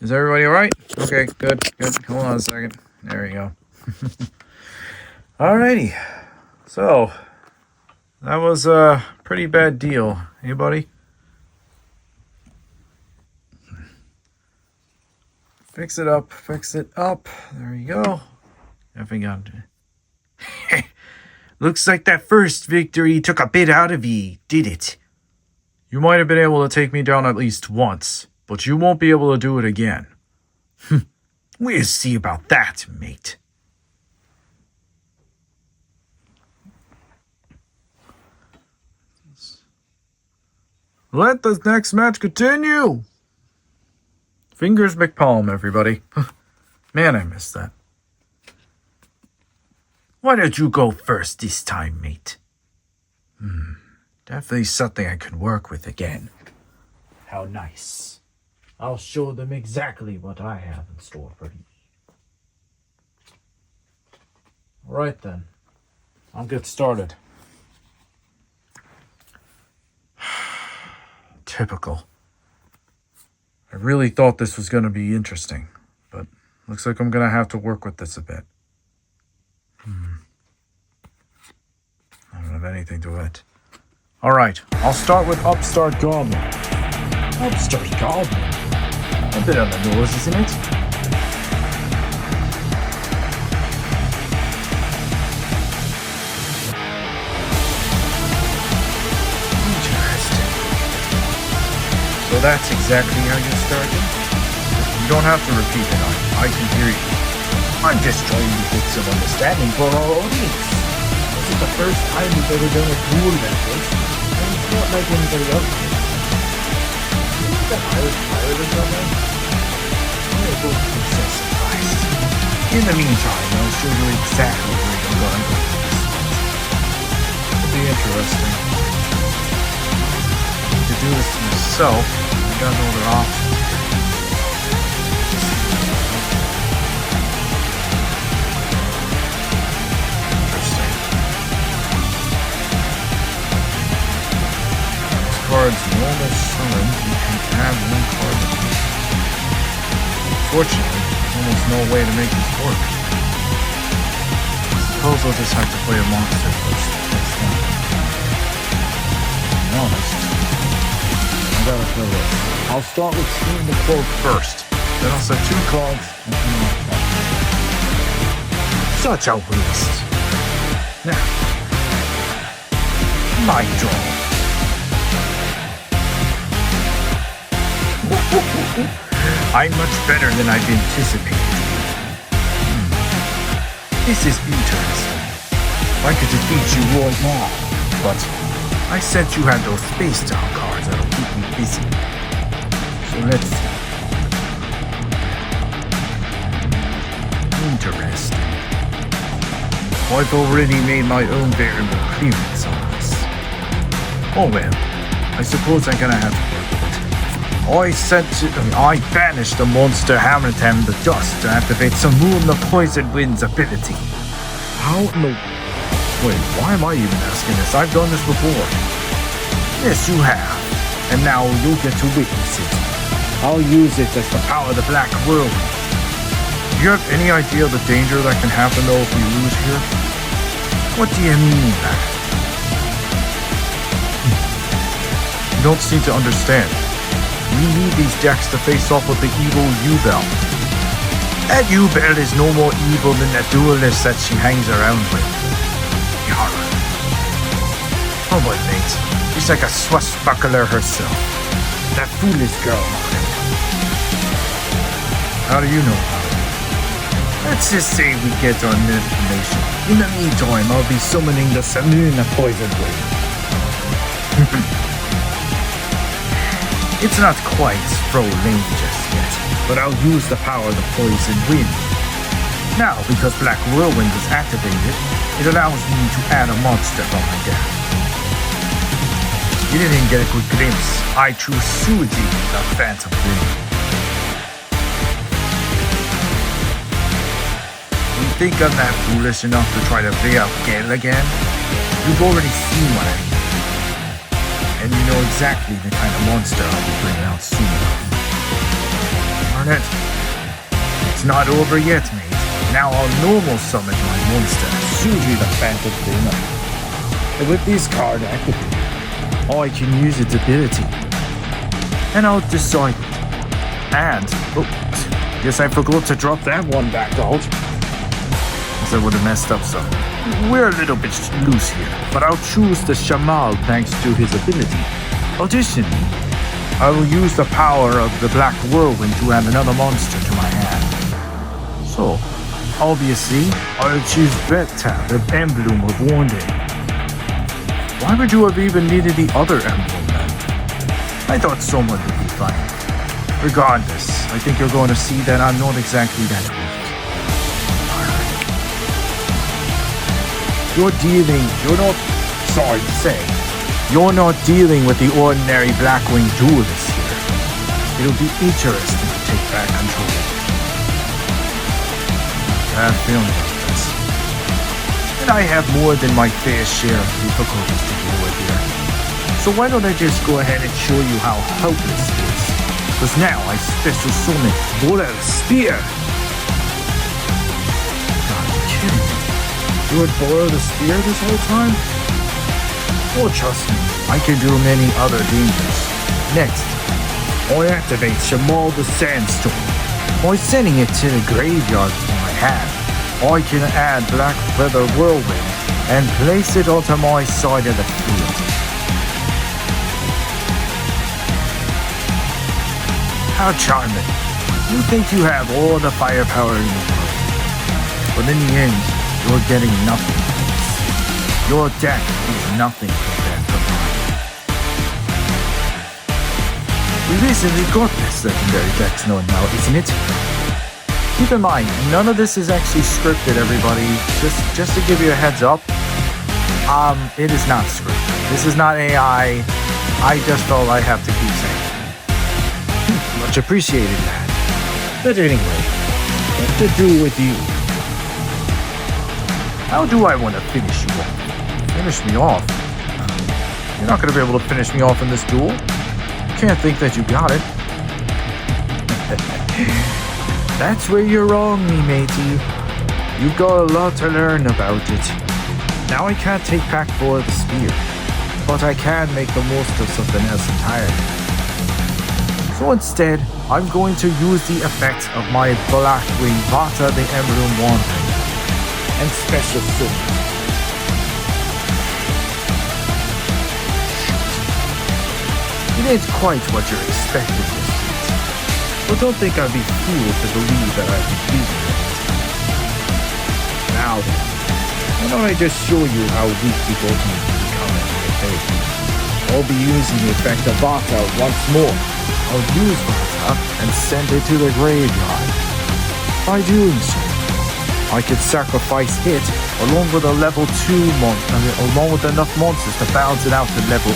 Is everybody all right? Okay, good. Hold on a second. There we go. Alrighty. So, that was a pretty bad deal. Anybody? Fix it up. There you go. I forgot. Looks like that first victory took a bit out of ye, did it? You might have been able to take me down at least once, but you won't be able to do it again. We'll see about that, mate. Let the next match continue. Fingers McPalm, everybody. Man, I missed that. Why don't you go first this time, mate? Definitely something I could work with again. How nice. I'll show them exactly what I have in store for you. Alright then. I'll get started. Typical. I really thought this was going to be interesting, but looks like I'm going to have to work with this a bit. I don't have anything to it. Alright, I'll start with Upstart Goblin. Upstart Goblin? A bit on the nose, isn't it? Interesting. So that's exactly how you started? You don't have to repeat it, I can hear you. I'm just trying to get some understanding for our audience. This is the first time we've ever done a duel like this, and it's not like anybody else did. You think that I was tired or something? I'm gonna go princess surprise. In the meantime, I'll show you exactly where you're going with this. It'll be interesting. To do this to myself, I got no other option. Card's normal summon, you can add one card. Unfortunately, there's almost no way to make this work. I suppose I'll just have to play a monster first. To be honest, I gotta play this. I'll start with Steam the Cloak first. Then I'll set 2 cards and 2 more cards. Such a waste. Now, my draw. I'm much better than I've anticipated. This is interesting. I could defeat you right now, but I said you had those Space Town cards that'll keep me busy. So let's see. Interesting. I've already made my own variable clearance on this. Oh well, I suppose I'm gonna have to work with it. I banished the monster Hammerton the Dust to activate some Moon the Poison Wind's ability. How no? Wait, why am I even asking this? I've done this before. Yes, you have. And now you'll get to witness it. I'll use it as the power of the Black Whirlwind. Do you have any idea of the danger that can happen though if we lose here? What do you mean that? You don't seem to understand. We need these decks to face off with the evil Yugioh. That Yugioh is no more evil than the duelist that she hangs around with. Yarr. Oh boy, mate. She's like a swashbuckler herself. That foolish girl. How do you know about it? Let's just say we get our information. In the meantime, I'll be summoning the Moon the Poison Wind. It's not quite Fro-Lane just yet, but I'll use the power of the Poison Wind. Now, because Black Whirlwind is activated, it allows me to add a monster from my deck. You didn't even get a good glimpse. I choose Suji, the Phantom Wind. You think I'm that foolish enough to try to play out Gale again? You've already seen what I mean. And you know exactly the kind of monster I'll be bringing out soon enough. Darn it. It's not over yet, mate. Now I'll normal summon my monster, Suji the Phantom Demon. And with this card activated, I can use its ability. And I'll decide it. And, guess I forgot to drop that one back out. Because I would have messed up some. We're a little bit loose here, but I'll choose the Shamal thanks to his ability. Additionally, I will use the power of the Black Whirlwind to add another monster to my hand. So, obviously, I'll choose Beta, the Emblem of Warning. Why would you have even needed the other emblem then? I thought someone would be fine. Regardless, I think you're going to see that I'm not exactly that weak. You're not dealing with the ordinary Blackwing duelist here. It'll be interesting to take back control. Bad feeling about this. And I have more than my fair share of difficulties to deal with here. So why don't I just go ahead and show you how helpless it is? Because now I special summon Bola Spear. God, are you kidding me? You would borrow the spear this whole time? Oh, trust me, I can do many other dangers. Next, I activate Shamal the Sandstorm. By sending it to the graveyard from my hand, I can add Black Feather Whirlwind and place it onto my side of the field. How charming. You think you have all the firepower in the world. But in the end, you're getting nothing. Your deck is nothing compared to mine. We recently got this legendary dex known now, isn't it? Keep in mind, none of this is actually scripted, everybody. Just to give you a heads up, it is not scripted. This is not AI. I just felt I have to keep saying it. Much appreciated, that. But anyway, what to do with you? How do I want to finish you off? Finish me off? You're not going to be able to finish me off in this duel. You can't think that you got it. That's where you're wrong, me matey. You've got a lot to learn about it. Now I can't take back for the spear, but I can make the most of something else entirely. So instead, I'm going to use the effects of my Blackwing Vata the Emerald Wandering and special summon. It ain't quite what you're expecting this week, but don't think I'd be fooled to believe that I'd be beaten it. Now then, why don't I just show you how weak you both need to become in your fate. I'll be using the effect of Vata once more. I'll use Vata and send it to the graveyard. By doing so, I could sacrifice it along with a level 2 along with enough monsters to balance it out to level 8.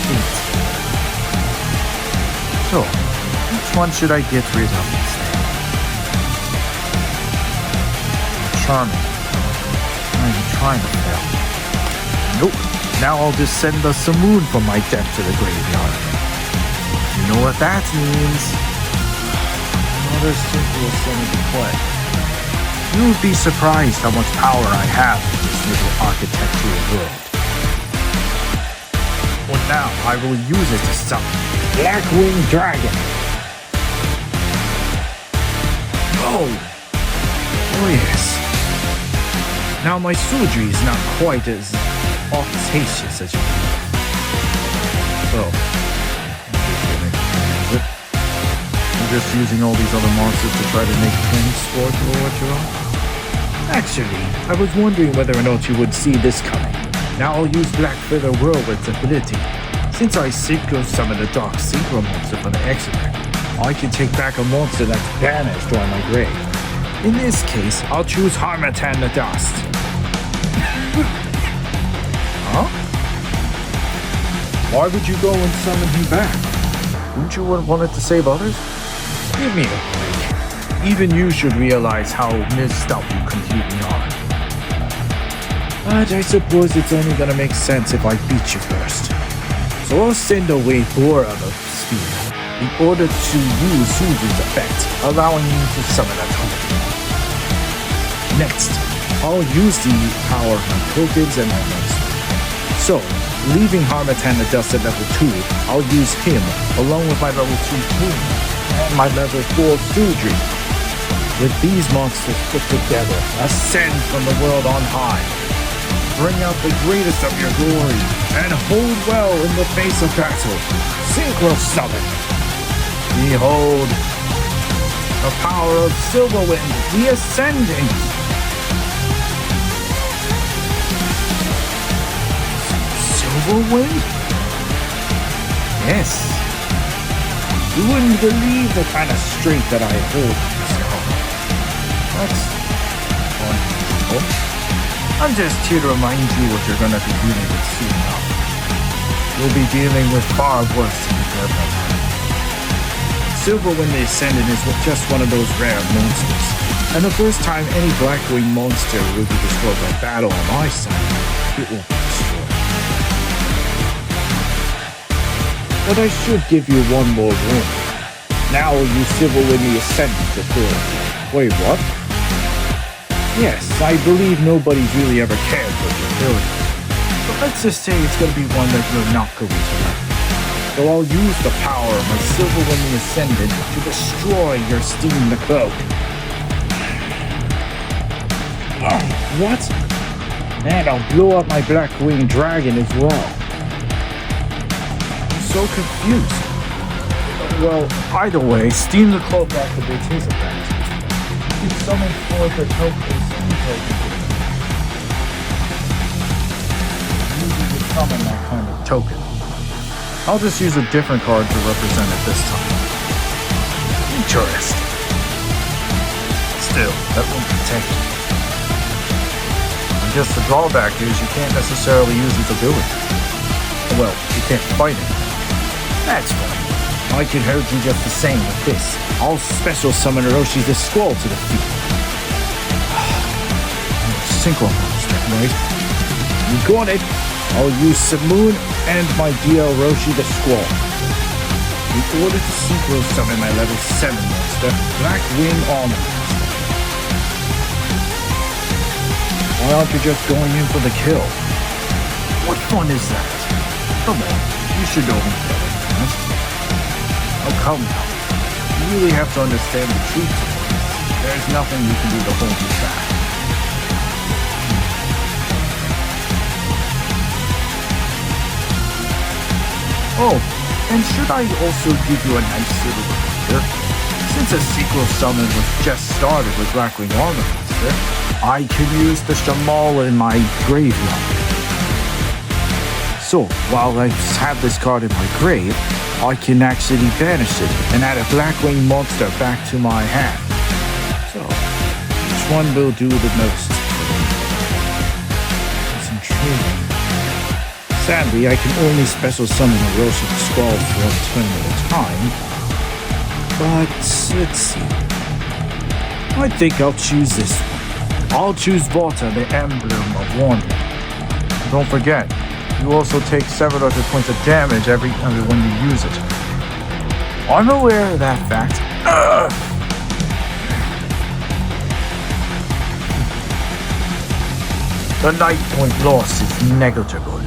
So, which one should I get rid of instead? Charming. I'm trying to fail. Nope. Now I'll just send the Simoon from my deck to the graveyard. You know what that means. Another simple summon to play. You would be surprised how much power I have in this little architectural world. But now I will use it to summon Blackwing Dragon. Oh yes. Now my surgery is not quite as ostentatious as you think. So, I'm just using all these other monsters to try to make things score to what you're on. Actually, I was wondering whether or not you would see this coming. Now I'll use Black Feather Whirlwind's ability. Since I synchro summon a Dark Synchro monster from the extract, I can take back a monster that's banished on my grave. In this case, I'll choose Harmatan the Dust. Huh? Why would you go and summon him back? Wouldn't you want it to save others? Give me a break. Even you should realize how messed up you completely are. But I suppose it's only gonna make sense if I beat you first. So I'll send away 4 of the spear. in order to use Suzu's effect, allowing you to summon a token. Next, I'll use the power of my tokens and my monster. So, leaving Harmattan the Dust at level 2, I'll use him along with my level 2 Boom and my level 4 Sudri. With these monsters put together, ascend from the world on high. Bring out the greatest of your glory, and hold well in the face of battle. Synchro Summon. Behold, the power of Silverwind, the Ascending. Silverwind? Yes. You wouldn't believe the kind of strength that I hold. That's wonderful. I'm just here to remind you what you're gonna be dealing with soon enough. You'll be dealing with far worse than you've ever had. Silverwind the Ascendant is just one of those rare monsters, and the first time any Blackwing monster will be destroyed by battle on my side, it will be destroyed. But I should give you one more warning. Now I'll use Silverwind the Ascendant to kill. Wait, what? Yes, I believe nobody's really ever cared for your ability. But let's just say it's going to be one that you're not going to like. So I'll use the power of my Silverwind the Ascendant to destroy your Steam the Cloak. What? And I'll blow up my Blackwing Dragon as well. I'm so confused. Well, either way, Steam the Cloak activates his effect. You can summon forth a token. Usually you summon that kind of token. I'll just use a different card to represent it this time. Interesting. Still, that won't protect you. I guess the drawback is you can't necessarily use its ability. Well, you can't fight it. That's fine. I can hurt you just the same with this. I'll special summon Orochi the Squall to the field. Synchro monster, right? You got it. I'll use Simoon and my dear Orochi the Squall. In order to synchro summon my level 7 monster, Blackwing Armor Monster. Why aren't you just going in for the kill? What fun is that? Come on, you should know me better than that. Oh, come now. You really have to understand the truth. There's nothing you can do to hold me back. Oh, and should I also give you a nice little reminder? Since a sequel summon was just started with Blackwing Armor Monster, I can use the Shamala in my graveyard. So, while I have this card in my grave, I can actually banish it and add a Blackwing monster back to my hand. So, which one will do the most? It's intriguing. Sadly, I can only special summon Orochi the Squall for one turn at a time. But, let's see. I think I'll choose this one. I'll choose Volta, the Emblem of Wandering. Don't forget, you also take 700 points of damage every time when you use it. I'm aware of that fact. The night point loss is negligible.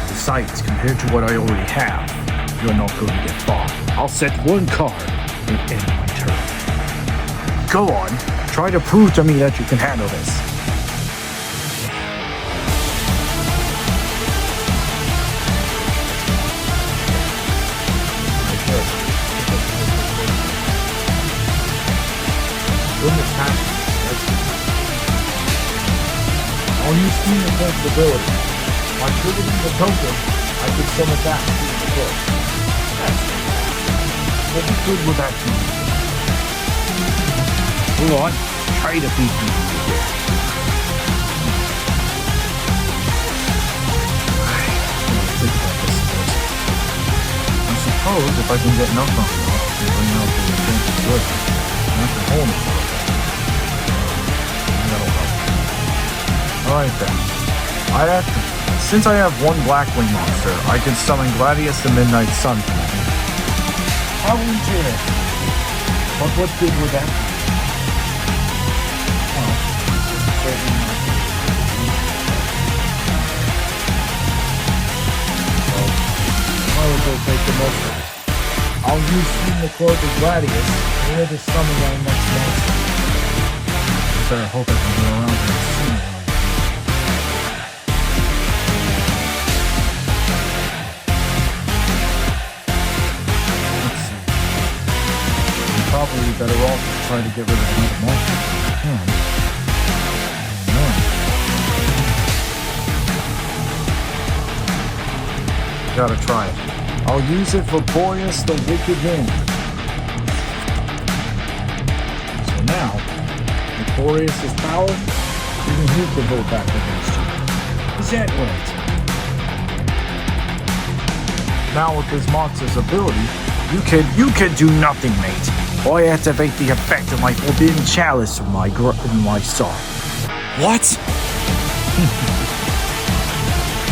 Besides, compared to what I already have, you're not going to get far. I'll set one card and end my turn. Go on, try to prove to me that you can handle this. I'll use Steam the Cloak's ability. By triggering the token, I could summon back Steam the Cloak. That's it. What good would that do? Go on, try to beat me. I suppose if I can get enough on it, I can bring out the intense good. Not the whole thing. That'll help. Alright then. I have to Since I have one Blackwing monster, I can summon Gladius the Midnight Sun. How interesting. But what good would that be? Oh, certainly not. Might as well take the most of it. I'll use Steam the Cloak of Gladius in order to summon my next monster. Better hope I can go around here sooner. Let's see. I'm probably better off trying to get rid of another monster. Gotta try it. I'll use it for Boreas the Wicked Wind. So now, with Boreas' power, even he can hold back against you. Is that right? Now with this monster's ability, you can do nothing, mate. I activate the effect of my Forbidden Chalice in my soul. What?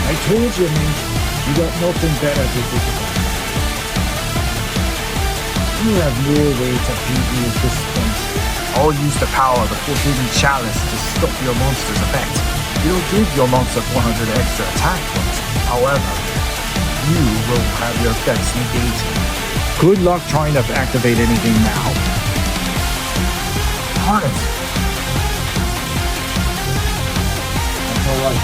I told you, mate. You got nothing better to do. You have no way to beat me at this point. I'll use the power of the Forbidden Chalice to stop your monster's effect. It'll give your monster 400 extra attack points. However, you will have your effects negated. Good luck trying to activate anything now. Darn it. That's alright.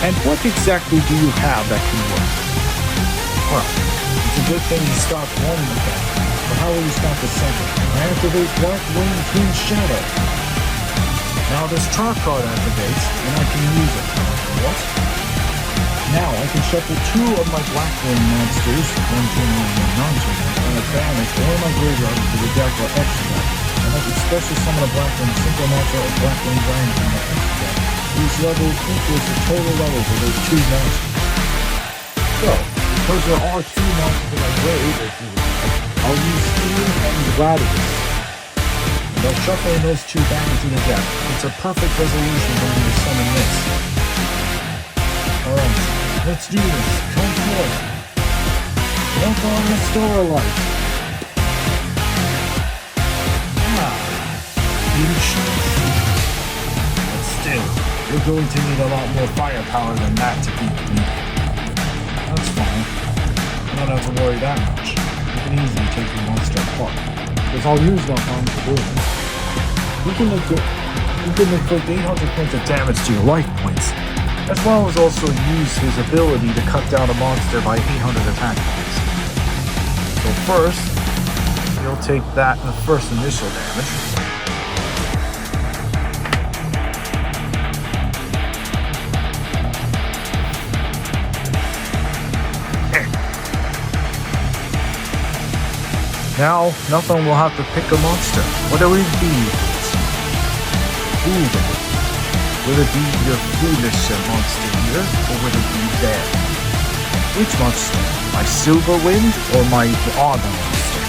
And what exactly do you have that can work? Well, it's a good thing you stopped one again. But how will you stop the second? I activate Blackwing Twin Shadow. Now this trap card activates, and I can use it. What? Now I can shuffle two of my Blackwing monsters, one tuner and one non-tuner, and a banish one of my graveyard to the deck or extra deck. And I can special summon a Blackwing Synchro monster or Blackwing Giant from the extra deck. These levels equals the total levels of those two monsters. So, because there are two monsters in my grave, I'll use Steam and Gladius. And I'll shuffle those two back into the deck. It's a perfect resolution for me to summon this. Alright, let's do this. Come forth. Walk on the starlight. But still, you're going to need a lot more firepower than that to beat me. That's fine. I don't have to worry that much. You can easily take your monster apart. Because I'll use no harm to do it. You can inflict 800 points of damage to your life points, as well as also use his ability to cut down a monster by 800 attack points. So first, you'll take that in the first initial damage. Now, nothing will have to pick a monster. What will it be? Who then? Will it be your foolish monster here, or will it be there? Which monster? My Silver Wind or my Armor Monster?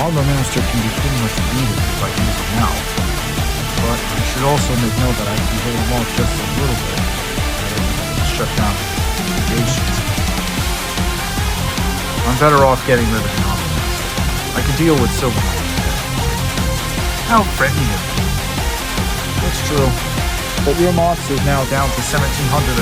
Armor Master can be pretty much beaten if I use it now. But I should also make note that I can hold him off just a little bit. Shut down creations. I'm better off getting rid of the Armor Master. I can deal with Silver Wind. How friendly of you. That's true. But your monster is now down to 1700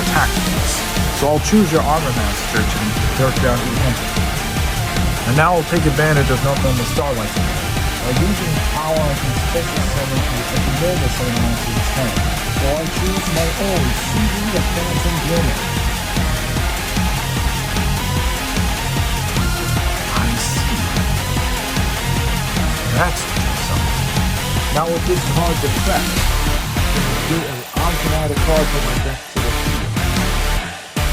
attack points. So I'll choose your Armor Master to work down 800. And now I'll take advantage of nothing the Starlight Tower. By using power, I can special summon a normal summon monster this turn. So I choose my own CD the Phantom Glimmer. I see. That's what you're summoning. Now with this card's effect, I can add a card from my deck to the field.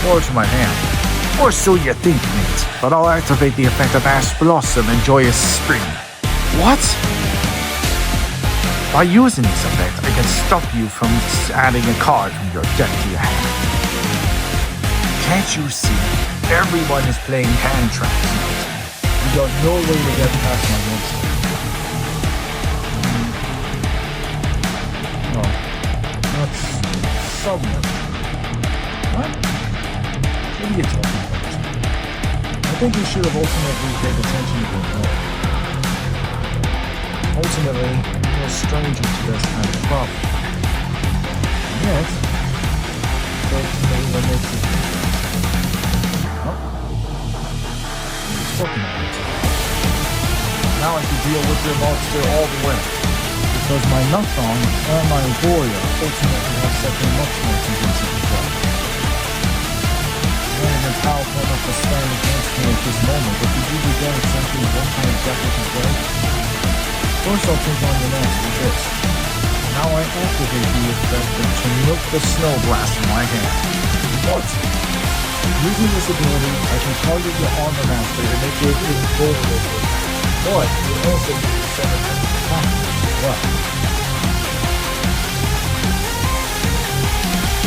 Or to my hand. Or so you think, mate. But I'll activate the effect of Ash Blossom and Joyous Spring. What? By using this effect, I can stop you from adding a card from your deck to your hand. Can't you see? Everyone is playing hand traps, mate. You got no way to get past my monster. submarine. What? What are you talking about? I think you should have ultimately paid attention to your goal. Ultimately, you're a stranger to this kind of problem. And yet, ultimately, what makes it interesting? Well, talking about it. Now I can deal with your monster all the way. Because my Nuthong and my Yugioh ultimately have something much more convincing to try. You ain't even powerful enough to stand against me at this moment, but you do get essentially one kind of deck with his way. First I'll take on your master with this. Now I activate the effect to milk the snow blast in my hand. What? Using this ability, I can target your armor master and make it invulnerable. But you also need to set it as a pocket as well.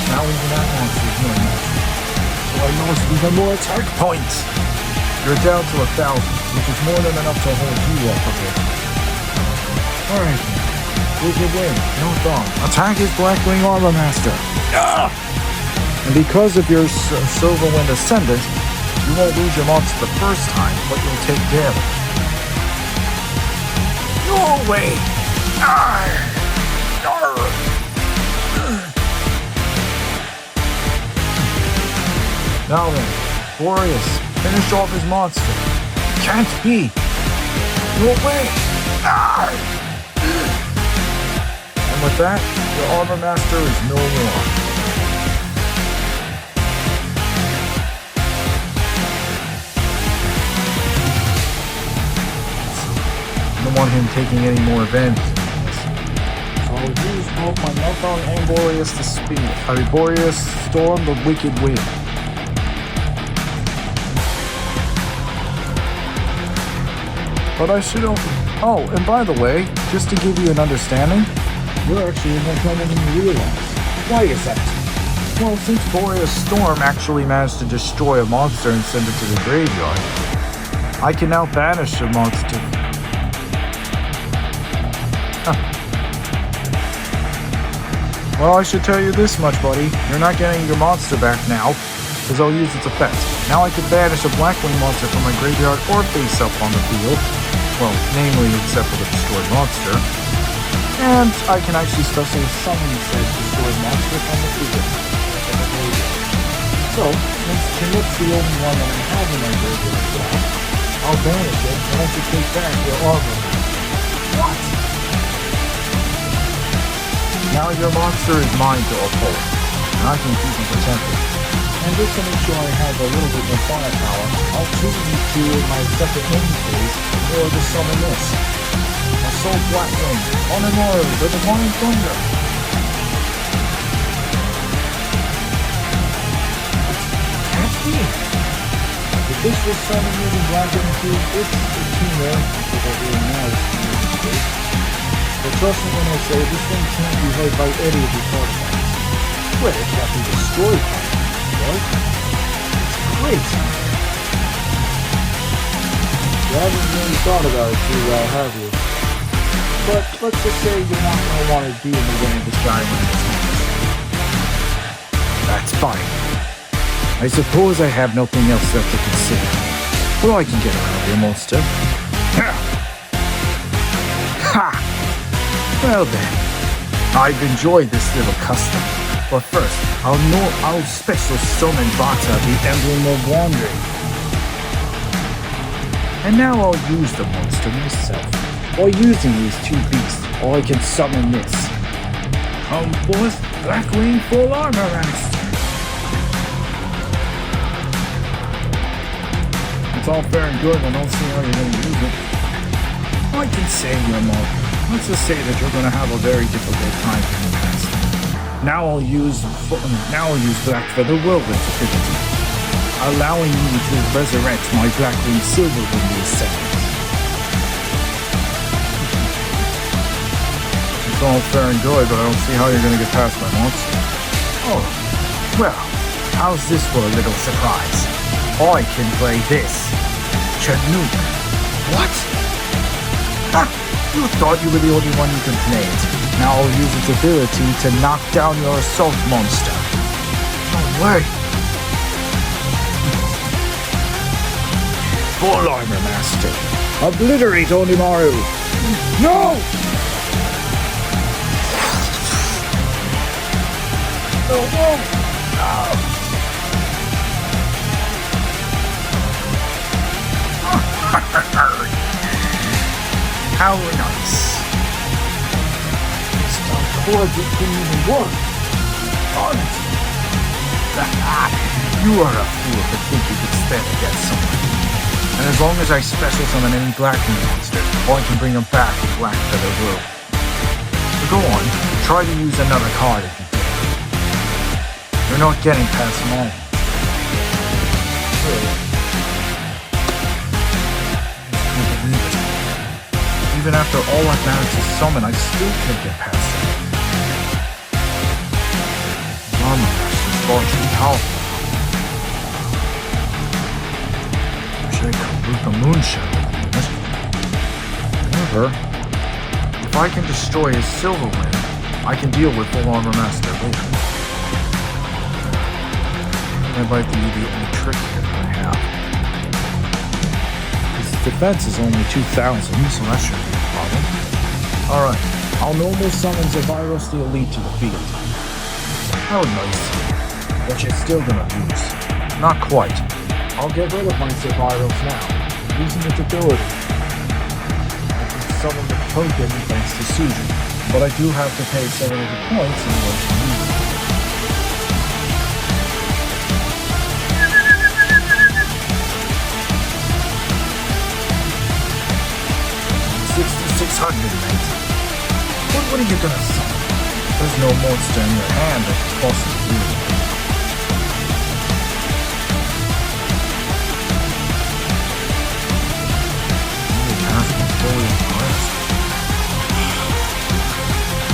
Now even that monster is no match. So I lost even more attack points. You're down to 1,000, which is more than enough to hold you off a bit. Alright, here's your win. No thong. Attack his Blackwing Armor Master. Ah! And because of your Silverwind Ascendant, you won't lose your monster the first time, but you'll take damage. No way! Now then, Boreas, finish off his monster. Can't be! No way! And with that, your Armor Master is no more. I don't want him taking any more advantage. So I'll use both my Nuthong and Boreas to speed. Boreas, storm the wicked wind. But I should open. Oh, and by the way, just to give you an understanding, you're actually more clever than you realize. Why is that? Well, since Boreas Storm actually managed to destroy a monster and send it to the graveyard, I can now banish a monster. Well, I should tell you this much, buddy. You're not getting your monster back now, because I'll use its effect. Now I can banish a Blackwing monster from my graveyard or face up on the field. Well, namely, except for the destroyed monster. And I can actually specially summon said destroyed monster from the field. So, since Chinook's the only one that I have in my graveyard, I'll banish it and let you take back your armor. What? Now your monster is mine to uphold, and I can keep him protected. And just to make sure I have a little bit more firepower, I'll choose you two in my second main phase in order to summon this. Assault Blackwing, Honor, the Divine Thunder. Can't be. If this was summoned using Blackwing 2, it's a teamwork, because I really know it's but trust me when I say this thing can't be hurt by any of your artifacts. Well, it can't be destroyed by it, right? It's great! You haven't really thought about it too well, have you? But let's just say you're not going to want to be in the way of this guy when it's hands. That's fine. I suppose I have nothing else left to consider. Well, I can get around your monster. Ha! Well then, I've enjoyed this little custom, but first, I'll special summon Vata, the Emblem of Wandering. And now I'll use the monster myself. While using these two beasts, or I can summon this. Come forth, Blackwing Full Armor Master. It's all fair and good, I don't see how you're going to use it. I can say you're more. Let's just say that you're going to have a very difficult time in the past. Now I'll use Black for the Whirlwind ability, allowing me to resurrect my Blackwing Silverwind Ascendant. It's all fair and good, but I don't see how you're going to get past my monster. Oh, well, how's this for a little surprise? I can play this. Chinook. What? Ha! You thought you were the only one who can play it. Now I'll use its ability to knock down your assault monster. No way. Full Armor Master. Obliterate Onimaru. No! How nice. Cord didn't even work. Darn it. You are a fool to think you could stand against someone. And as long as I special summon any Blackwing monster, I can bring them back in Black Feather World. So go on, try to use another card if you can. You're not getting past mine. Even after all I've managed to summon, I still can't get past it. Armor Master's far too powerful. Wish I could root the Moonshine. However, if I can destroy his Silverwing, I can deal with Full Armor Master later. That might be the only trick here that I have. His defense is only 2,000, So that shouldn't be a problem. Alright, I'll normal summon Zevirus the Elite to the field. how nice. But you're still gonna lose. Not quite. I'll get rid of my Zevirus now, using its ability. I can summon the token thanks to Susan, but I do have to pay 700 points in order to use it. 6,600, mate. What are you gonna summon? There's no monster in your hand that could possibly do it. You have been fully impressed.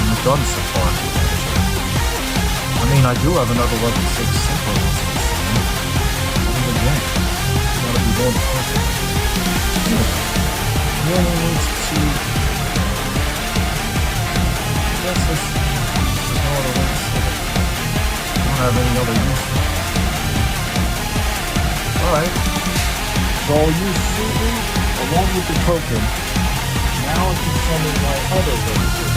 You've done so far, I mean, I do have another level 6 simple ones in the summon. I mean, again, it's gotta be more perfect. He only needs to... I guess this is no other way to say it. I don't have any other use for it. Alright. So I'll use Susan along with the token. Now I can summon my other level 6.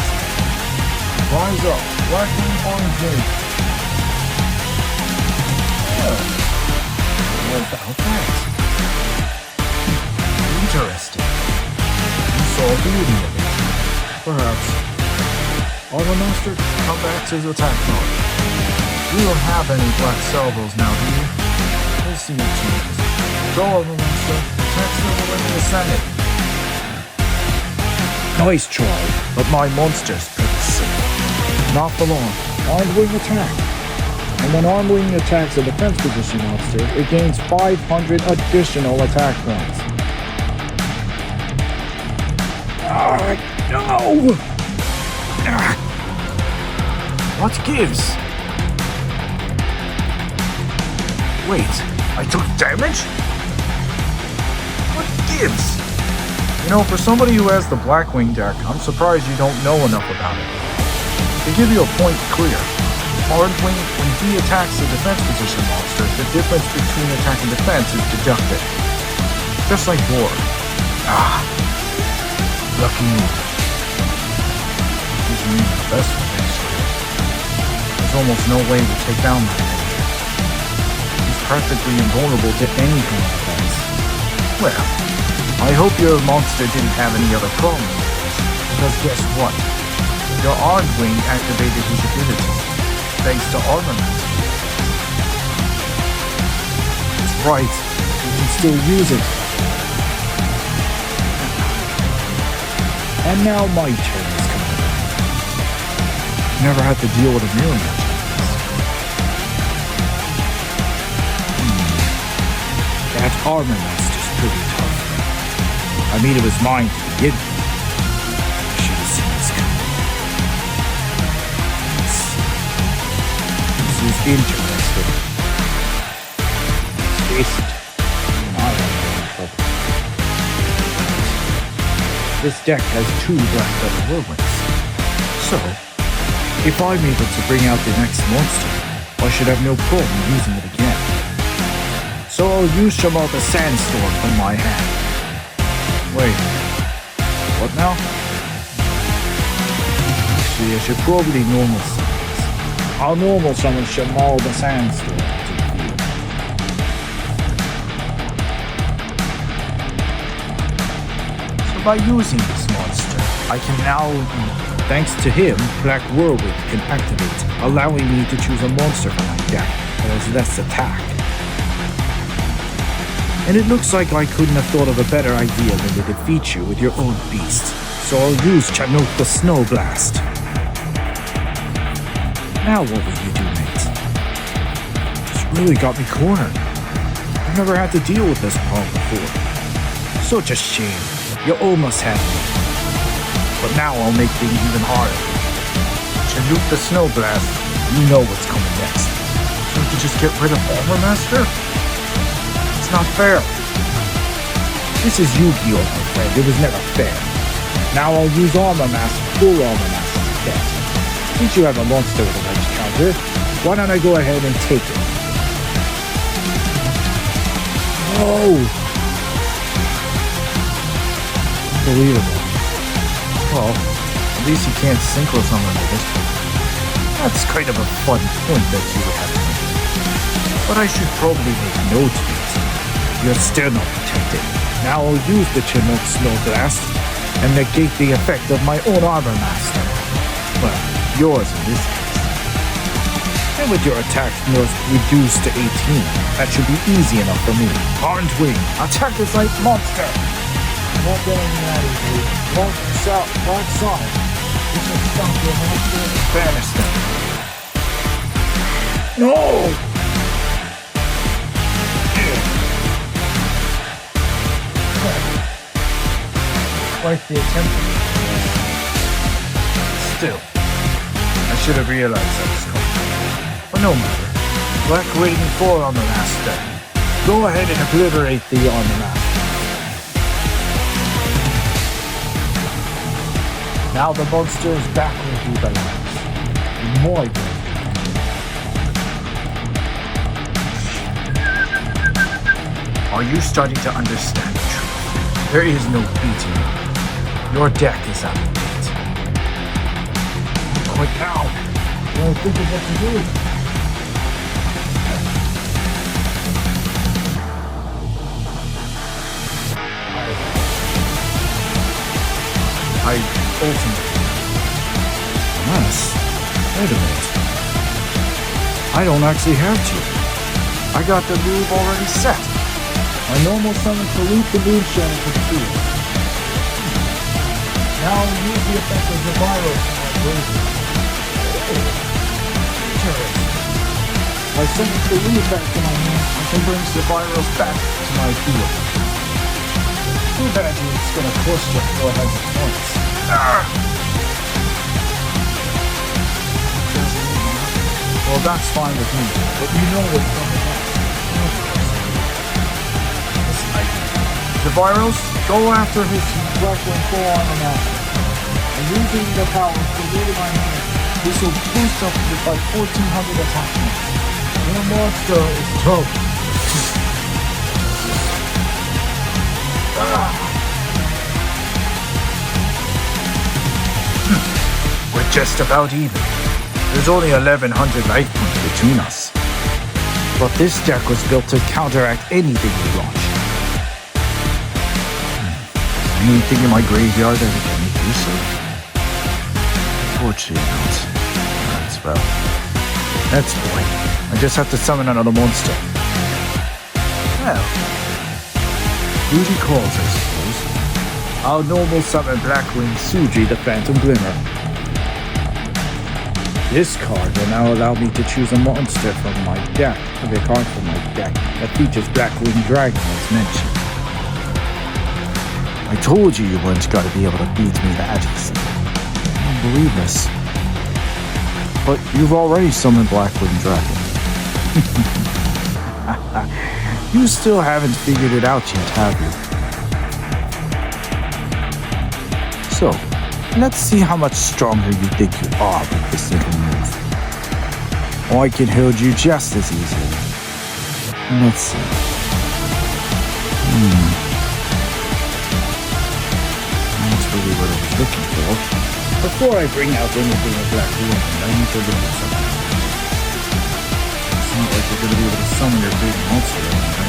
Rise up, Blackwing Orange Jade. What about that? Interesting. You saw beauty of it. Perhaps. Armor Master, Come back to the attack mode. You don't have any black salvos now, do you? We'll see what changes. Go, Armor Master. Attack silver in the Senate. nice try, but my monster's pretty sick. Not for long. Armed Wing attack. And when Armed Wing attacks a defense position monster, it gains 500 additional attack points. No! What gives? Wait, I took damage? What gives? You know, for somebody who has the Blackwing deck, I'm surprised you don't know enough about it. To give you a point clear, Hardwing, when he attacks a defense position monster, the difference between attack and defense is deducted. Just like War. Lucky you. Isn't even the best one, actually. There's almost no way to take down that ninja. He's practically invulnerable to any kind of defense. Well, I hope your monster didn't have any other problems with this, because guess what? Your Hardwing activated his ability, thanks to Armor Master. That's right. You can still use it. And now my turn is coming. Never had to deal with a mirror match. That Armor Master's pretty tough. I mean, it was mine to begin with. I should have seen this coming. This is interesting. Let's face it, I am in trouble. This deck has 2 Black Feather Whirlwinds. So, if I'm able to bring out the next monster, I should have no problem using it again. So I'll use some of the sandstorm from my hand. Wait, what now? See, I should probably normal summon this. I'll normal summon Shamal the sandstorm. So by using this monster, I can now, thanks to him, Black Whirlwind can activate, allowing me to choose a monster from my deck that has less attack. And it looks like I couldn't have thought of a better idea than to defeat you with your own beast. So I'll use Chanook the Snow Blast. Now what will you do, mate? This really got me cornered. I've never had to deal with this problem before. Such a shame. You almost had me. But now I'll make things even harder. Chanook the Snow Blast, you know what's coming next. Don't you just get rid of Armor Master? It's not fair. This is Yugioh, my friend. It was never fair. Now I'll use Armor Master, full Armor Master instead. Since you have a monster with a nice counter, why don't I go ahead and take it? Oh! Unbelievable. Well, at least you can't synchro summon with this one. That's kind of a fun point that you would have to make. But I should probably make note of it. You're still not protected. Now I'll use the Chinook Snow Blast and negate the effect of my own Armor Master. Well, yours in this case. And with your attack reduced to 18, that should be easy enough for me. Orange Wing, attack this like monster! Not getting that easy. Black Sonic. This will stop your monster and banish them. No! Quite the attempt. Still, I should have realized that was coming. But no matter. Black waiting for Armor Master. Go ahead and obliterate the Armor Master. Now the monster is back where he belongs. More good. Are you starting to understand the truth? There is no beating you. Your deck is out of date. Quit now. Don't think of what to do. I ultimately. Yes. Wait a minute. I don't actually have to. I got the move already set. My normal summon pollute the moon channel to the field. Now I'll use the effect of the virus on my brazen. Interesting. By sending pollute back to my hand, I can bring the virus back to my field. Too bad it's gonna cost you 400 points. Well, that's fine with me, but you know what's coming next. The virus? Go after his Blackwing full Armor Master. And using the power to lead my hand, this will boost up to by 1400 attack points. Your monster is tough. We're just about even. There's only 1100 life points between us. But this deck was built to counteract anything we launch. Anything in my graveyard that can make use of? Unfortunately not. That's well. That's boring. I just have to summon another monster. Well, duty calls, I suppose. I'll normal summon Blackwing Suji the Phantom Glimmer. This card will now allow me to choose a monster from my deck, a card from my deck that features Blackwing Dragon as mentioned. I told you weren't going to be able to beat me that easy. I don't believe this. But you've already summoned Blackwing Dragon. You still haven't figured it out yet, have you? So, Let's see how much stronger you think you are with this little move. I can hold you just as easily. Let's see. That's really what I was looking for. Before I bring out anything of Black Wind, I need to look at something. It's not like you're going to be able to summon your big monster or anything.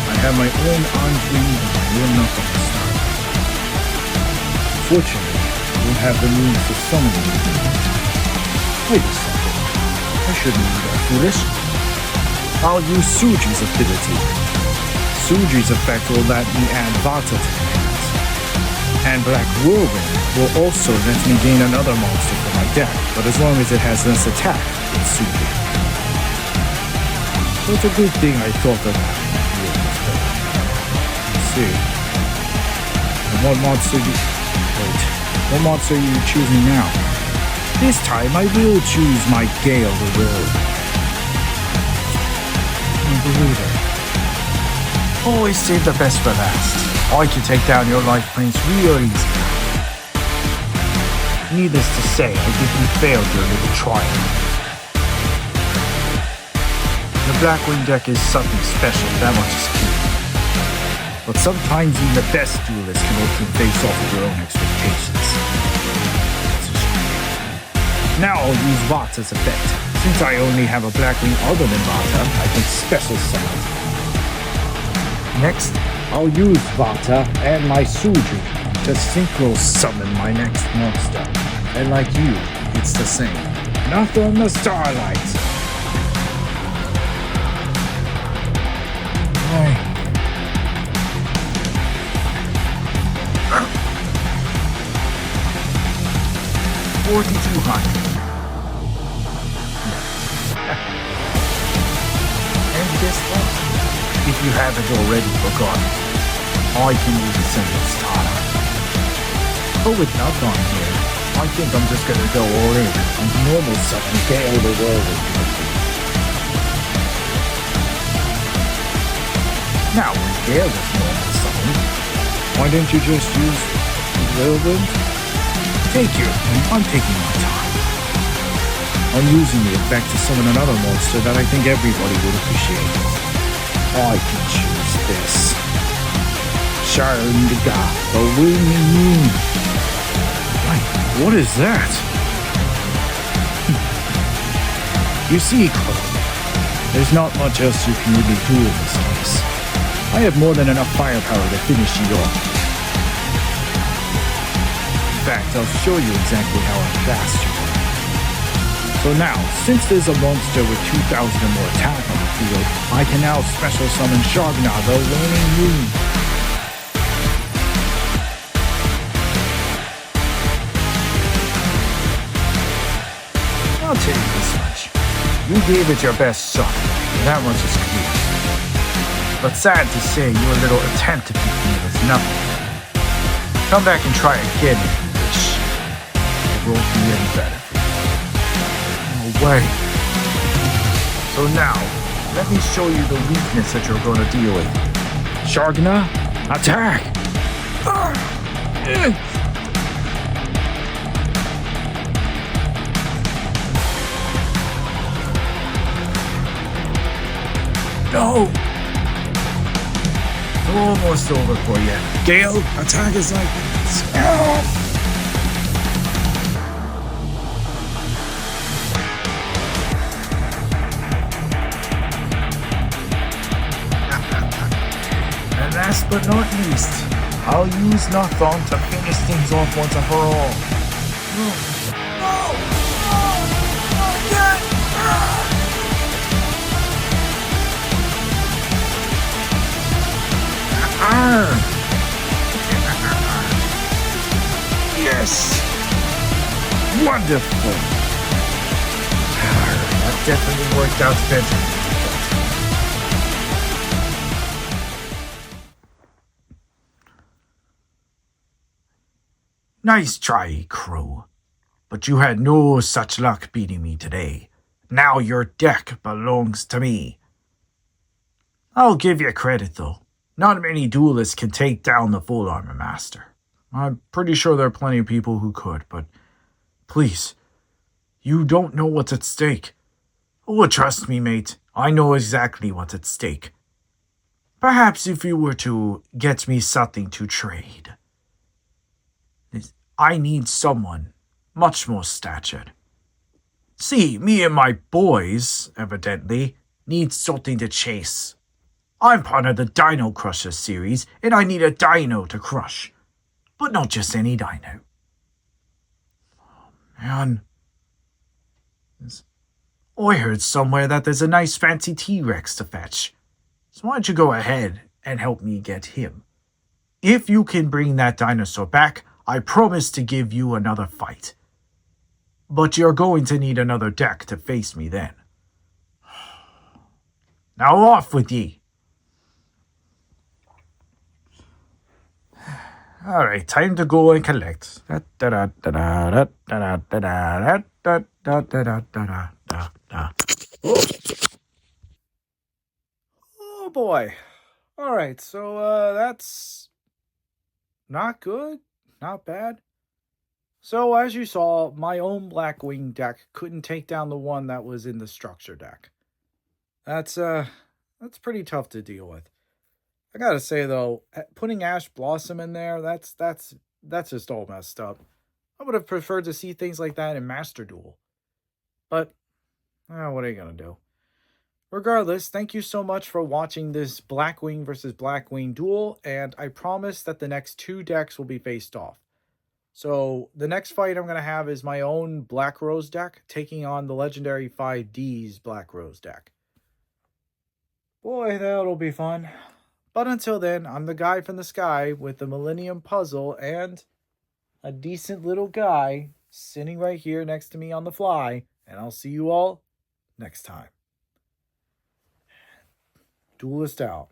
I have my own Andre and my own nothing to start. Fortunately, I don't have the means to summon anything. Wait a second. I shouldn't be that foolish. I'll use Suji's ability. Suji's effect will let me add Vata to the hands. And Black Whirlwind will also let me gain another monster for my deck, but as long as it has less attack than Suji. So it's a good thing I thought of that. Let's see. And what monster are you choosing now? This time I will choose my Gale the Road. Always save the best for last. I can take down your life points real easy. Needless to say, I think you failed your little trial. The Blackwing deck is something special, that much is clear. But sometimes even the best duelists can often face off with their own expectations. Now I'll use Vata's effect. Since I only have a Blackwing other than Vata, I can special summon. Next, I'll use Vata and my Suji to synchro summon my next monster. And like you, it's the same. Nothing the Starlight. Right. 4,200. And guess what? If you haven't already forgotten, I can use a simple starter. But with Nutron here, I think I'm just gonna go all in on normal summon Gale the Whirlwind. Now, when Gale is normal summon, why don't you just use Whirlwind? Take your time. I'm taking my time. I'm using the effect to summon another monster that I think everybody would appreciate. I can choose this. Sharinga, the Waning Moon. Wait, what is that? You see, Crow, there's not much else you can really do in this case. I have more than enough firepower to finish you off. In fact, I'll show you exactly how fast you are. So now, since there's a monster with 2,000 or more attack on the field, I can now special summon Shogna, the Waning Moon. I'll tell you this much. You gave it your best shot. That much is clear. But sad to say, your little attempt to beat me was nothing. Come back and try again if you wish. It won't be any better. No way. So now, let me show you the weakness that you're going to deal with. Shogna, attack! No! It's almost over for you. Gale, attack is like this. And last but not least, I'll use Nothon to finish things off once and for all. No! Again! Yes! Wonderful! That definitely worked out better. Nice try, Crow. But you had no such luck beating me today. Now your deck belongs to me. I'll give you credit, though. Not many duelists can take down the Full Armor Master. I'm pretty sure there are plenty of people who could, but please, you don't know what's at stake. Oh, trust me, mate. I know exactly what's at stake. Perhaps if you were to get me something to trade. I need someone much more statured. See, me and my boys, evidently, need something to chase. I'm part of the Dino Crusher series, and I need a dino to crush. But not just any dino. Man. I heard somewhere that there's a nice fancy T-Rex to fetch. So why don't you go ahead and help me get him? If you can bring that dinosaur back, I promise to give you another fight. But you're going to need another deck to face me then. Now off with ye! Alright, time to go and collect. Oh boy. Alright, so that's not good, not bad. So as you saw, my own Blackwing deck couldn't take down the one that was in the structure deck. That's pretty tough to deal with. I gotta say though, putting Ash Blossom in there, that's just all messed up. I would have preferred to see things like that in Master Duel. But, what are you gonna do? Regardless, thank you so much for watching this Blackwing versus Blackwing duel, and I promise that the next two decks will be faced off. So, the next fight I'm going to have is my own Black Rose deck, taking on the legendary 5D's Black Rose deck. Boy, that'll be fun. But until then, I'm the guy from the sky with the Millennium Puzzle and a decent little guy sitting right here next to me on the fly, and I'll see you all next time. Duelist out.